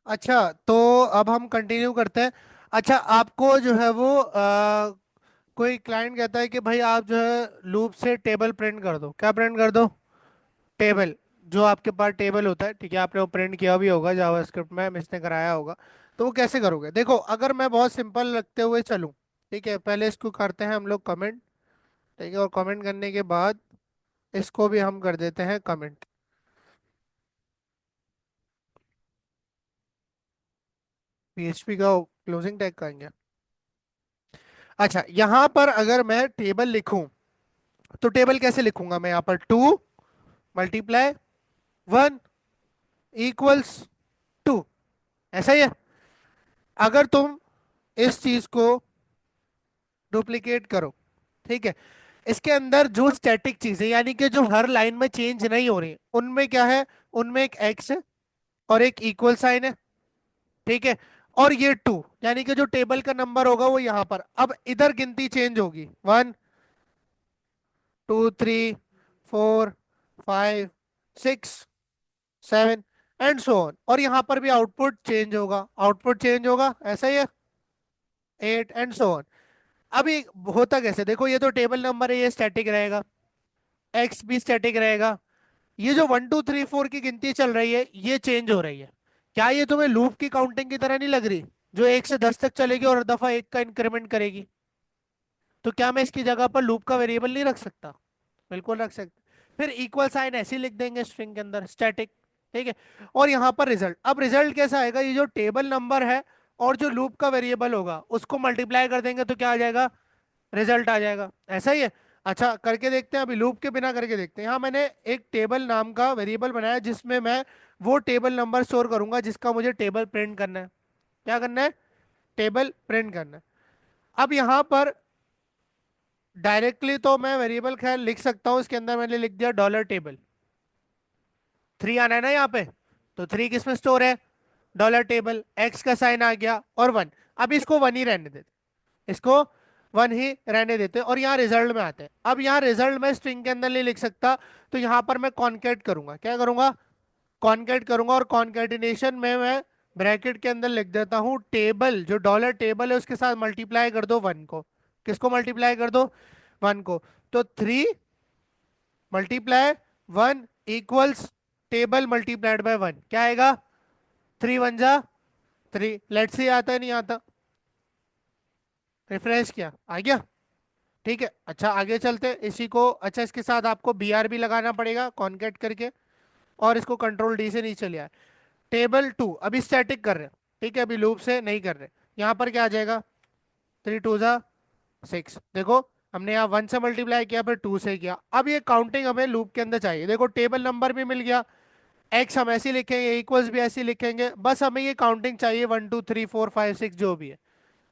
अच्छा, तो अब हम कंटिन्यू करते हैं। अच्छा, आपको जो है वो कोई क्लाइंट कहता है कि भाई आप जो है लूप से टेबल प्रिंट कर दो। क्या प्रिंट कर दो? टेबल। जो आपके पास टेबल होता है, ठीक है, आपने वो प्रिंट किया भी होगा जावास्क्रिप्ट में, मिस ने कराया होगा। तो वो कैसे करोगे? देखो, अगर मैं बहुत सिंपल रखते हुए चलूं, ठीक है, पहले इसको करते हैं हम लोग कमेंट। ठीक है, और कमेंट करने के बाद इसको भी हम कर देते हैं कमेंट। पीएचपी का क्लोजिंग टैग करेंगे। अच्छा, यहां पर अगर मैं टेबल लिखूं, तो टेबल कैसे लिखूंगा? मैं यहाँ पर 2 × 1 इक्वल्स 2। ऐसा ही है। अगर तुम इस चीज को डुप्लीकेट करो, ठीक है, इसके अंदर जो स्टैटिक चीजें यानी कि जो हर लाइन में चेंज नहीं हो रही, उनमें क्या है? उनमें एक एक्स है और एक इक्वल साइन है, ठीक है, और ये 2, यानी कि जो टेबल का नंबर होगा वो यहाँ पर। अब इधर गिनती चेंज होगी, 1 2 3 4 5 6 7 एंड सो ऑन, और यहाँ पर भी आउटपुट चेंज होगा, आउटपुट चेंज होगा, ऐसा ही है, 8 एंड सो ऑन। अभी होता कैसे? देखो, ये तो टेबल नंबर है, ये स्टैटिक रहेगा, एक्स भी स्टैटिक रहेगा। ये जो 1 2 3 4 की गिनती चल रही है, ये चेंज हो रही है। क्या ये तुम्हें लूप की काउंटिंग की तरह नहीं लग रही, जो 1 से 10 तक चलेगी और हर दफा एक का इंक्रीमेंट करेगी? तो क्या मैं इसकी जगह पर लूप का वेरिएबल नहीं रख सकता? बिल्कुल रख सकते। फिर इक्वल साइन ऐसे ही लिख देंगे स्ट्रिंग के अंदर, स्टैटिक। ठीक है, और यहाँ पर रिजल्ट। अब रिजल्ट कैसा आएगा? ये जो टेबल नंबर है और जो लूप का वेरिएबल होगा उसको मल्टीप्लाई कर देंगे तो क्या आ जाएगा? रिजल्ट आ जाएगा। ऐसा ही है। अच्छा, करके देखते हैं, अभी लूप के बिना करके देखते हैं। यहाँ मैंने एक टेबल नाम का वेरिएबल बनाया जिसमें मैं वो टेबल नंबर स्टोर करूंगा जिसका मुझे टेबल प्रिंट करना है। क्या करना है? टेबल प्रिंट करना है। अब यहाँ पर डायरेक्टली तो मैं वेरिएबल खैर लिख सकता हूँ, इसके अंदर मैंने लिख दिया $टेबल। 3 आना है ना यहाँ पे, तो 3 किस में स्टोर है? $टेबल, एक्स का साइन आ गया और 1। अब इसको 1 ही रहने देते, इसको 1 ही रहने देते, और यहाँ रिजल्ट में आते हैं। अब यहाँ रिजल्ट में स्ट्रिंग के अंदर नहीं लिख सकता, तो यहाँ पर मैं कॉन्केट करूंगा। क्या करूंगा? कॉन्केट करूंगा, और कॉन्केटिनेशन में मैं ब्रैकेट के अंदर लिख देता हूँ टेबल, जो $टेबल है उसके साथ मल्टीप्लाई कर दो 1 को। किसको मल्टीप्लाई कर दो? 1 को। तो 3 × 1 इक्वल्स टेबल मल्टीप्लाइड बाय 1। क्या आएगा? 3 × 1 = 3। लेट्स सी आता है नहीं आता? रिफ्रेश किया, आ गया। ठीक है, अच्छा आगे चलते इसी को। अच्छा, इसके साथ आपको BR भी लगाना पड़ेगा कॉन्केट करके, और इसको कंट्रोल D से नीचे लिया है। टेबल 2 अभी स्टैटिक कर रहे हैं, ठीक है, अभी लूप से नहीं कर रहे। यहाँ पर क्या आ जाएगा? 3 × 2 = 6। देखो, हमने यहाँ 1 से मल्टीप्लाई किया, फिर 2 से किया। अब ये काउंटिंग हमें लूप के अंदर चाहिए। देखो, टेबल नंबर भी मिल गया, एक्स हम ऐसे ही लिखेंगे, इक्वल्स भी ऐसे ही लिखेंगे, बस हमें ये काउंटिंग चाहिए 1 2 3 4 5 6 जो भी है।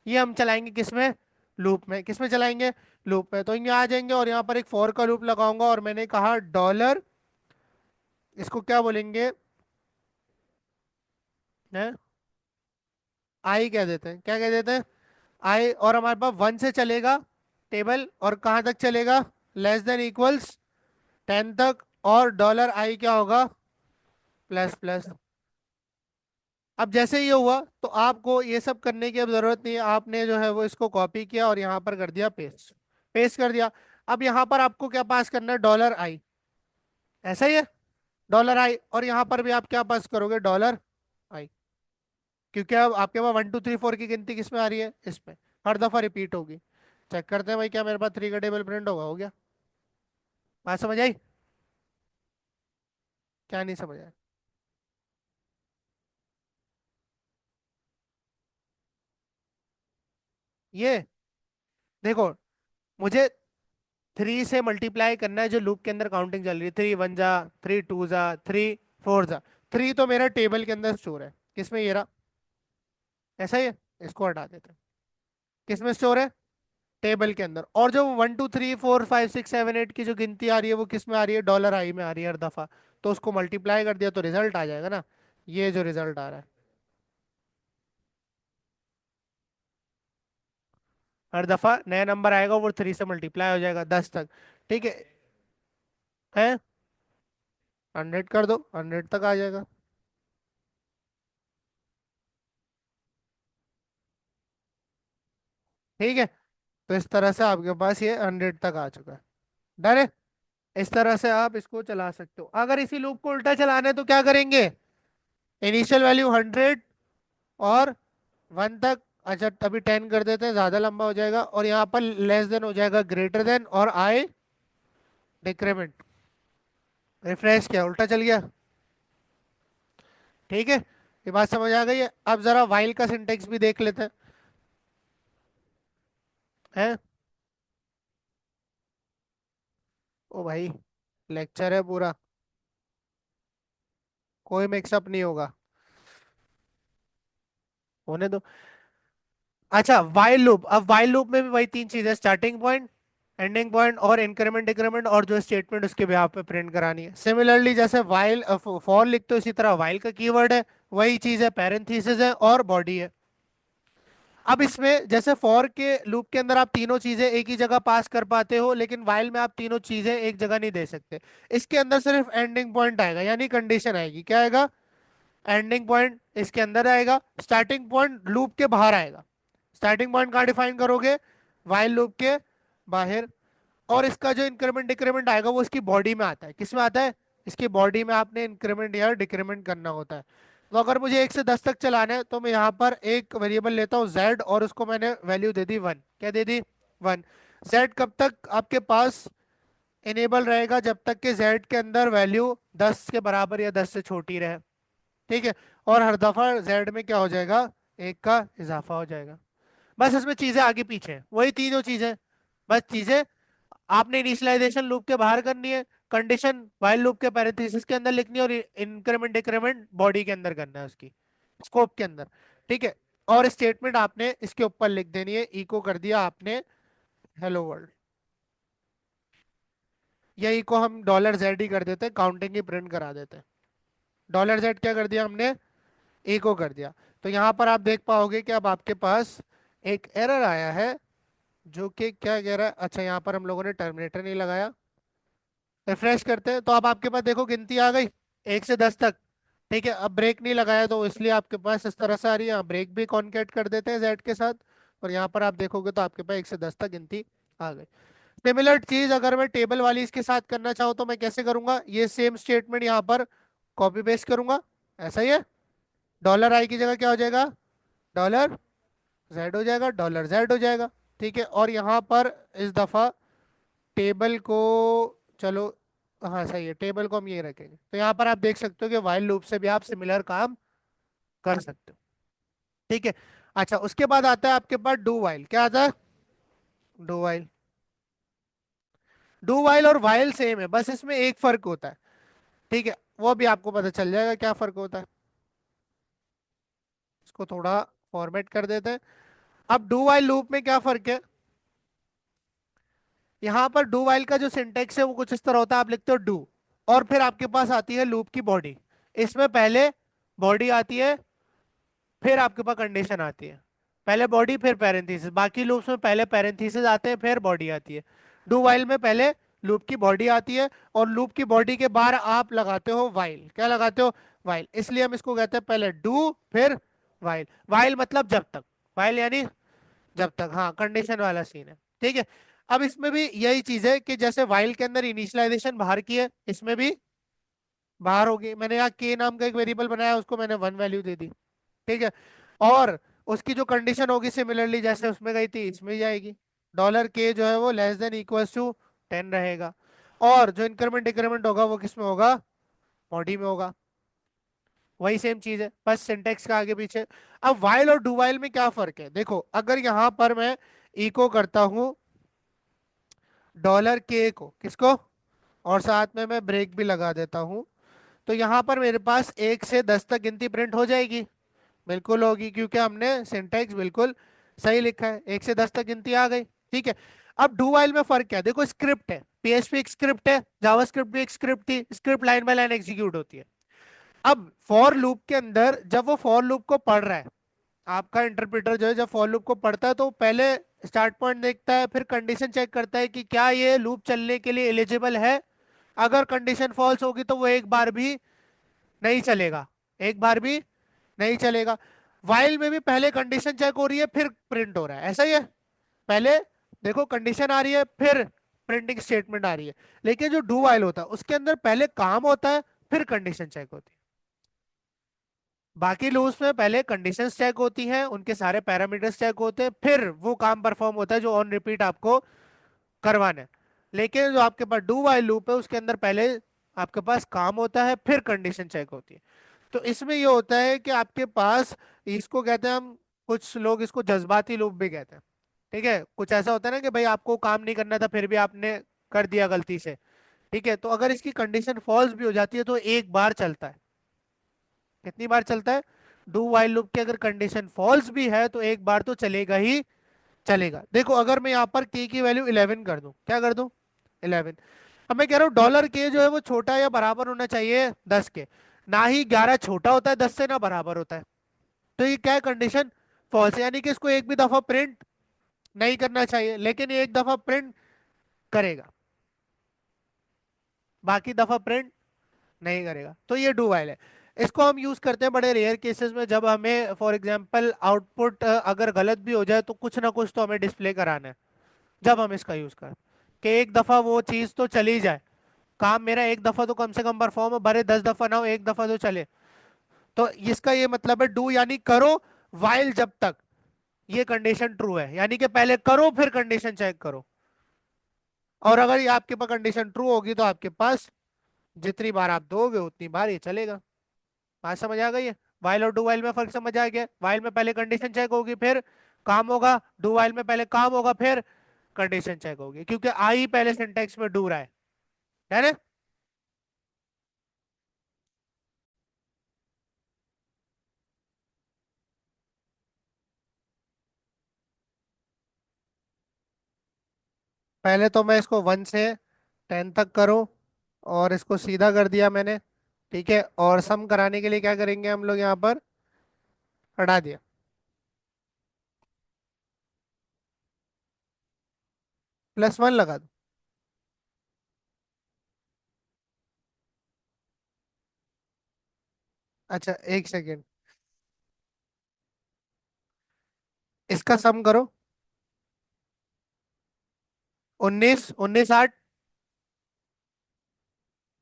ये हम चलाएंगे किसमें? लूप में। किसमें चलाएंगे? लूप में। तो यहाँ आ जाएंगे और यहाँ पर एक फॉर का लूप लगाऊंगा, और मैंने कहा डॉलर, इसको क्या बोलेंगे? है, आई कह देते हैं। क्या कह देते हैं? आई। और हमारे पास 1 से चलेगा टेबल, और कहाँ तक चलेगा? << 10 तक। और $i क्या होगा? Plus plus. अब जैसे ये हुआ, तो आपको ये सब करने की अब जरूरत नहीं है, आपने जो है वो इसको कॉपी किया और यहाँ पर कर दिया पेस्ट। पेस्ट कर दिया। अब यहाँ पर आपको क्या पास करना है? $i। ऐसा ही है, $i। और यहाँ पर भी आप क्या पास करोगे? $i। क्योंकि अब आपके पास 1 2 3 4 की गिनती किस में आ रही है? इसमें। हर दफा रिपीट होगी। चेक करते हैं भाई, क्या मेरे पास 3 का टेबल प्रिंट होगा? हो गया। बात समझ आई? क्या नहीं समझ आया? ये देखो, मुझे 3 से मल्टीप्लाई करना है जो लूप के अंदर काउंटिंग चल रही है। 3 × 1 = 3 × 2 = 3 × 4 = 3, तो मेरा टेबल के अंदर स्टोर है। किसमें? ये रहा। ऐसा ही है, इसको हटा देते हैं। किसमें स्टोर है? टेबल के अंदर। और जो 1 2 3 4 5 6 7 8 की जो गिनती आ रही है वो किस में आ रही है? $i में आ रही है हर दफा। तो उसको मल्टीप्लाई कर दिया तो रिजल्ट आ जाएगा ना, ये जो रिजल्ट आ रहा है। हर दफा नया नंबर आएगा, वो 3 से मल्टीप्लाई हो जाएगा 10 तक। ठीक है। है, 100 कर दो, 100 तक आ जाएगा। ठीक है, तो इस तरह से आपके पास ये 100 तक आ चुका है। डन है। इस तरह से आप इसको चला सकते हो। अगर इसी लूप को उल्टा चलाना है तो क्या करेंगे? इनिशियल वैल्यू 100 और 1 तक। अच्छा, अभी 10 कर देते हैं, ज्यादा लंबा हो जाएगा, और यहाँ पर लेस देन हो जाएगा ग्रेटर देन, और आई डिक्रीमेंट। रिफ्रेश किया, उल्टा चल गया। ठीक है, ये बात समझ आ गई है। अब जरा वाइल का सिंटेक्स भी देख लेते हैं। हैं? ओ भाई, लेक्चर है पूरा, कोई मिक्सअप नहीं होगा, होने दो। अच्छा, वाइल लूप, अब वाइल लूप में भी वही तीन चीजें, स्टार्टिंग पॉइंट, एंडिंग पॉइंट और इंक्रीमेंट डिक्रीमेंट, और जो स्टेटमेंट उसके बेहाफ पे प्रिंट करानी है। सिमिलरली जैसे वाइल फॉर लिखते हो, इसी तरह वाइल का कीवर्ड है, वही चीज है, पैरेंथेसिस है और बॉडी है। अब इसमें जैसे फॉर के लूप के अंदर आप तीनों चीजें एक ही जगह पास कर पाते हो, लेकिन वाइल में आप तीनों चीजें एक जगह नहीं दे सकते। इसके अंदर सिर्फ एंडिंग पॉइंट आएगा, यानी कंडीशन आएगी। क्या आएगा? एंडिंग पॉइंट इसके अंदर आएगा, स्टार्टिंग पॉइंट लूप के बाहर आएगा। स्टार्टिंग पॉइंट कहाँ डिफाइन करोगे? वाइल लूप के बाहर। और इसका जो इंक्रीमेंट डिक्रीमेंट आएगा वो इसकी बॉडी में आता है। किस में आता है? इसकी बॉडी में आपने इंक्रीमेंट या डिक्रीमेंट करना होता है। तो अगर मुझे 1 से 10 तक चलाना है तो मैं यहाँ पर एक वेरिएबल लेता हूँ z, और उसको मैंने वैल्यू दे दी 1। क्या दे दी? 1। z कब तक आपके पास इनेबल रहेगा? जब तक कि z के अंदर वैल्यू 10 के बराबर या 10 से छोटी रहे। ठीक है, और हर दफा z में क्या हो जाएगा? 1 का इजाफा हो जाएगा। बस इसमें चीजें आगे पीछे हैं, वही तीनों चीजें। बस चीजें आपने इनिशियलाइजेशन लूप के बाहर करनी है, कंडीशन वाइल लूप के पैरेंथेसिस के अंदर लिखनी है, और इंक्रीमेंट डिक्रीमेंट बॉडी के अंदर करना है, उसकी स्कोप के अंदर। ठीक है, और स्टेटमेंट आपने इसके ऊपर लिख देनी है। इको कर दिया आपने हेलो वर्ल्ड, या इको हम $z ही कर देते हैं, काउंटिंग ही प्रिंट करा देते हैं। $z क्या कर दिया हमने? इको कर दिया। तो यहाँ पर आप देख पाओगे कि अब आपके पास एक एरर आया है, जो कि क्या कह रहा है। अच्छा, यहाँ पर हम लोगों ने टर्मिनेटर नहीं लगाया। रिफ्रेश करते हैं तो अब आपके पास देखो गिनती आ गई 1 से 10 तक। ठीक है, अब ब्रेक नहीं लगाया तो इसलिए आपके पास इस तरह से आ रही है। यहाँ ब्रेक भी कॉन्केट कर देते हैं जेड के साथ, और यहाँ पर आप देखोगे तो आपके पास 1 से 10 तक गिनती आ गई। सिमिलर चीज अगर मैं टेबल वाली इसके साथ करना चाहूँ तो मैं कैसे करूंगा? ये सेम स्टेटमेंट यहाँ पर कॉपी पेस्ट करूंगा। ऐसा ही है, $i की जगह क्या हो जाएगा? $z हो जाएगा, $z हो जाएगा। ठीक है, और यहाँ पर इस दफा टेबल को, चलो, हाँ सही है, टेबल को हम ये रखेंगे। तो यहाँ पर आप देख सकते हो कि वाइल लूप से भी आप सिमिलर काम कर सकते हो। ठीक है। अच्छा, उसके बाद आता है आपके पास डू वाइल। क्या आता है? Do while. डू वाइल और वाइल सेम है, बस इसमें एक फर्क होता है। ठीक है, वो भी आपको पता चल जाएगा क्या फर्क होता है। इसको थोड़ा फॉर्मेट कर देते हैं। अब डू वाइल लूप में क्या फर्क है? यहाँ पर डू वाइल का जो सिंटेक्स है वो कुछ इस तरह होता है। आप लिखते हो डू, और फिर आपके पास आती है लूप की बॉडी। इसमें पहले बॉडी आती है, फिर आपके पास कंडीशन आती है। पहले बॉडी फिर पैरेंथेसिस। बाकी लूप्स में पहले पैरेंथेसिस आते हैं फिर बॉडी आती है। डू वाइल में पहले लूप की बॉडी आती है, और लूप की बॉडी के बाहर आप लगाते हो वाइल। क्या लगाते हो? वाइल। इसलिए हम इसको कहते हैं पहले डू फिर वाइल। वाइल मतलब जब तक, वाइल यानी जब तक। हाँ, कंडीशन वाला सीन है। ठीक है, अब इसमें भी यही चीज है कि जैसे वाइल के अंदर इनिशियलाइजेशन बाहर की है, इसमें भी बाहर होगी। मैंने यहाँ के नाम का एक वेरिएबल बनाया, उसको मैंने 1 वैल्यू दे दी। ठीक है, और उसकी जो कंडीशन होगी सिमिलरली जैसे उसमें गई थी इसमें ही जाएगी। $k जो है वो लेस देन इक्वल्स टू 10 रहेगा, और जो इंक्रीमेंट डिक्रीमेंट होगा वो किस में होगा? बॉडी में होगा। वही सेम चीज है, बस सिंटेक्स का आगे पीछे। अब वाइल और डू वाइल में क्या फर्क है? देखो, अगर यहां पर मैं इको करता हूं $k को, किसको, और साथ में मैं ब्रेक भी लगा देता हूं, तो यहां पर मेरे पास 1 से 10 तक गिनती प्रिंट हो जाएगी। बिल्कुल होगी, क्योंकि हमने सिंटैक्स बिल्कुल सही लिखा है। 1 से 10 तक गिनती आ गई। ठीक है, अब डू वाइल में फर्क क्या है? देखो, स्क्रिप्ट है, पीएचपी एक स्क्रिप्ट है, जावास्क्रिप्ट भी एक स्क्रिप्ट थी। Script line by line execute होती है। अब फॉर लूप के अंदर जब वो फॉर लूप को पढ़ रहा है, आपका इंटरप्रेटर जो है जब फॉर लूप को पढ़ता है तो पहले स्टार्ट पॉइंट देखता है, फिर कंडीशन चेक करता है कि क्या ये लूप चलने के लिए एलिजिबल है। अगर कंडीशन फॉल्स होगी तो वो एक बार भी नहीं चलेगा, एक बार भी नहीं चलेगा। वाइल में भी पहले कंडीशन चेक हो रही है फिर प्रिंट हो रहा है, ऐसा ही है। पहले देखो कंडीशन आ रही है, फिर प्रिंटिंग स्टेटमेंट आ रही है। लेकिन जो डू वाइल होता है उसके अंदर पहले काम होता है, फिर कंडीशन चेक होती है। बाकी लूप्स में पहले कंडीशंस चेक होती हैं, उनके सारे पैरामीटर्स चेक होते हैं, फिर वो काम परफॉर्म होता है जो ऑन रिपीट आपको करवाना है। लेकिन जो आपके पास डू वाइल लूप है उसके अंदर पहले आपके पास काम होता है, फिर कंडीशन चेक होती है। तो इसमें ये होता है कि आपके पास, इसको कहते हैं हम, कुछ लोग इसको जज्बाती लूप भी कहते हैं। ठीक है, कुछ ऐसा होता है ना कि भाई आपको काम नहीं करना था फिर भी आपने कर दिया गलती से। ठीक है, तो अगर इसकी कंडीशन फॉल्स भी हो जाती है तो एक बार चलता है। कितनी बार चलता है? डू वाइल लूप की अगर कंडीशन फॉल्स भी है तो एक बार तो चलेगा ही चलेगा। देखो अगर मैं यहाँ पर के की वैल्यू 11 कर दूं, क्या कर दूं? 11। अब मैं कह रहा हूँ डॉलर के जो है वो छोटा या बराबर होना चाहिए 10 के। ना ही 11 छोटा होता है 10 से, ना बराबर होता है। तो ये क्या है? कंडीशन फॉल्स, यानी कि इसको एक भी दफा प्रिंट नहीं करना चाहिए, लेकिन ये एक दफा प्रिंट करेगा, बाकी दफा प्रिंट नहीं करेगा। तो ये डू वाइल है। इसको हम यूज करते हैं बड़े रेयर केसेस में, जब हमें फॉर एग्जांपल आउटपुट अगर गलत भी हो जाए तो कुछ ना कुछ तो हमें डिस्प्ले कराना है। जब हम इसका यूज करें कि एक दफा वो चीज तो चली जाए, काम मेरा एक दफा तो कम से कम परफॉर्म हो, भले 10 दफा ना हो, एक दफा तो चले। तो इसका ये मतलब है डू यानी करो, वाइल जब तक ये कंडीशन ट्रू है, यानी कि पहले करो फिर कंडीशन चेक करो। और अगर ये आपके पास कंडीशन ट्रू होगी तो आपके पास जितनी बार आप दोगे उतनी बार ये चलेगा। बात समझ आ गई है? वाइल और डू वाइल में फर्क समझ आ गया? वाइल में पहले कंडीशन चेक होगी फिर काम होगा, डू वाइल में पहले काम होगा फिर कंडीशन चेक होगी, क्योंकि आई पहले सिंटेक्स में डू रहा है ना? पहले तो मैं इसको 1 से 10 तक करूं, और इसको सीधा कर दिया मैंने। ठीक है, और सम कराने के लिए क्या करेंगे हम लोग यहाँ पर? हटा दिया, +1 लगा दो। अच्छा, 1 सेकेंड, इसका सम करो। 19, 19 8,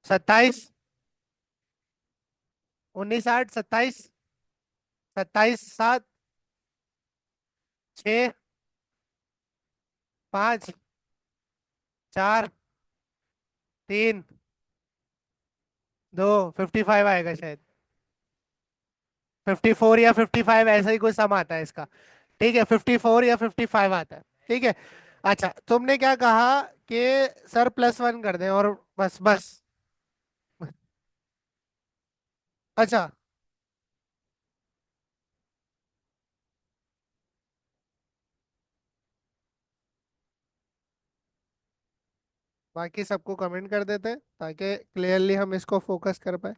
27, 19 8, 27, 27 7, 6, 5, 4, 3, 2, 55 आएगा शायद। 54 या 55 ऐसा ही कोई सम आता है इसका। ठीक है, 54 या 55 आता है। ठीक है। अच्छा, तुमने क्या कहा कि सर +1 कर दें और बस बस? अच्छा, बाकी सबको कमेंट कर देते हैं ताकि क्लियरली हम इसको फोकस कर पाए।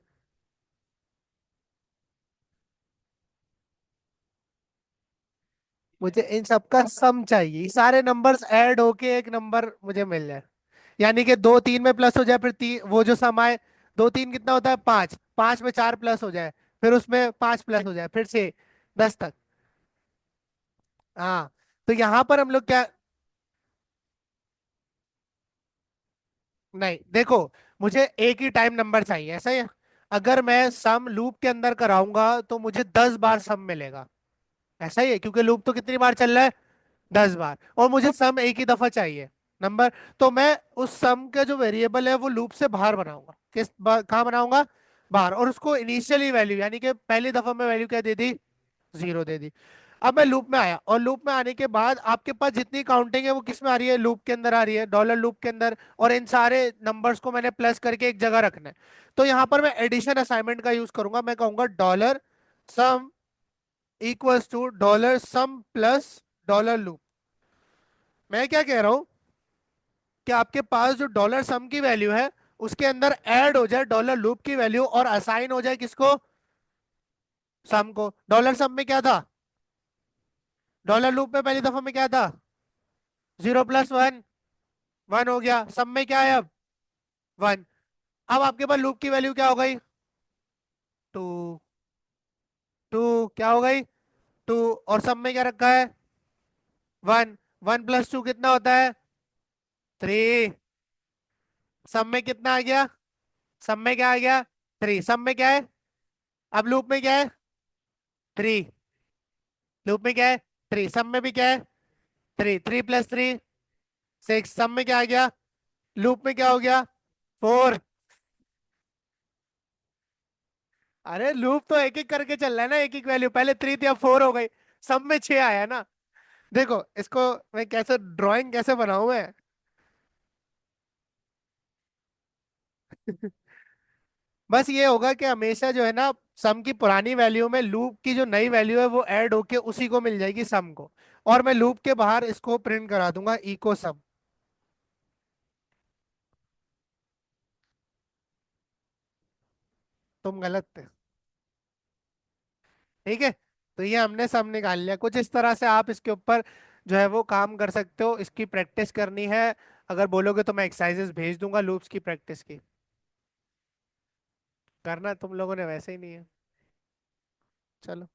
मुझे इन सबका सम चाहिए, ये सारे नंबर्स ऐड होके एक नंबर मुझे मिल जाए। यानी कि 2 3 में प्लस हो जाए, फिर वो जो सम आए, 2 3 कितना होता है? 5, 5 में 4 प्लस हो जाए, फिर उसमें 5 प्लस हो जाए, फिर से 10 तक। हाँ, तो यहाँ पर हम लोग क्या? नहीं देखो, मुझे एक ही टाइम नंबर चाहिए, ऐसा ही है। अगर मैं सम लूप के अंदर कराऊंगा तो मुझे 10 बार सम मिलेगा। ऐसा ही है, क्योंकि लूप तो कितनी बार चल रहा है? 10 बार, और मुझे सम एक ही दफा चाहिए नंबर। तो मैं उस सम का जो वेरिएबल है वो लूप से बाहर बनाऊंगा। कहाँ बनाऊंगा? बाहर। और उसको इनिशियली वैल्यू, यानी कि पहली दफा में वैल्यू क्या दे दी? 0 दे दी। अब मैं लूप में आया, और लूप में आने के बाद आपके पास जितनी काउंटिंग है वो किस में आ रही है? लूप के अंदर आ रही है, डॉलर लूप के अंदर। और इन सारे नंबर्स को मैंने प्लस करके एक जगह रखना है। तो यहाँ पर मैं एडिशन असाइनमेंट का यूज करूंगा, मैं कहूंगा dollar sum equals to dollar sum plus dollar loop. मैं क्या कह रहा हूं कि आपके पास जो डॉलर सम की वैल्यू है उसके अंदर ऐड हो जाए डॉलर लूप की वैल्यू, और असाइन हो जाए किसको? सम को। डॉलर सम में क्या था? डॉलर लूप में पहली दफा में क्या था? 0 + 1, 1 हो गया। सब में क्या है अब? 1। अब आपके पास लूप की वैल्यू क्या हो गई? 2। 2 क्या हो गई? 2। और सब में क्या रखा है? 1। 1 + 2 कितना होता है? 3। सब में कितना आ गया? सब में क्या आ गया? 3। सब में क्या है? अब लूप में क्या है? 3। लूप में क्या है? 3। सब में भी क्या है? 3। 3 + 3 6। सब में क्या आ गया? लूप में क्या हो गया? 4। अरे लूप तो एक एक करके चल रहा है ना, एक एक वैल्यू, पहले 3 थी अब 4 हो गई। सब में 6 आया ना। देखो इसको मैं कैसे ड्राइंग कैसे बनाऊं मैं। बस ये होगा कि हमेशा जो है ना, सम की पुरानी वैल्यू में लूप की जो नई वैल्यू है वो ऐड होके उसी को मिल जाएगी सम को। और मैं लूप के बाहर इसको प्रिंट करा दूंगा इको सम। तुम गलत थे। ठीक है। तो ये हमने सम निकाल लिया, कुछ इस तरह से आप इसके ऊपर जो है वो काम कर सकते हो, इसकी प्रैक्टिस करनी है। अगर बोलोगे तो मैं एक्सरसाइजेस भेज दूंगा लूप्स की प्रैक्टिस की। करना तुम लोगों ने वैसे ही नहीं है। चलो।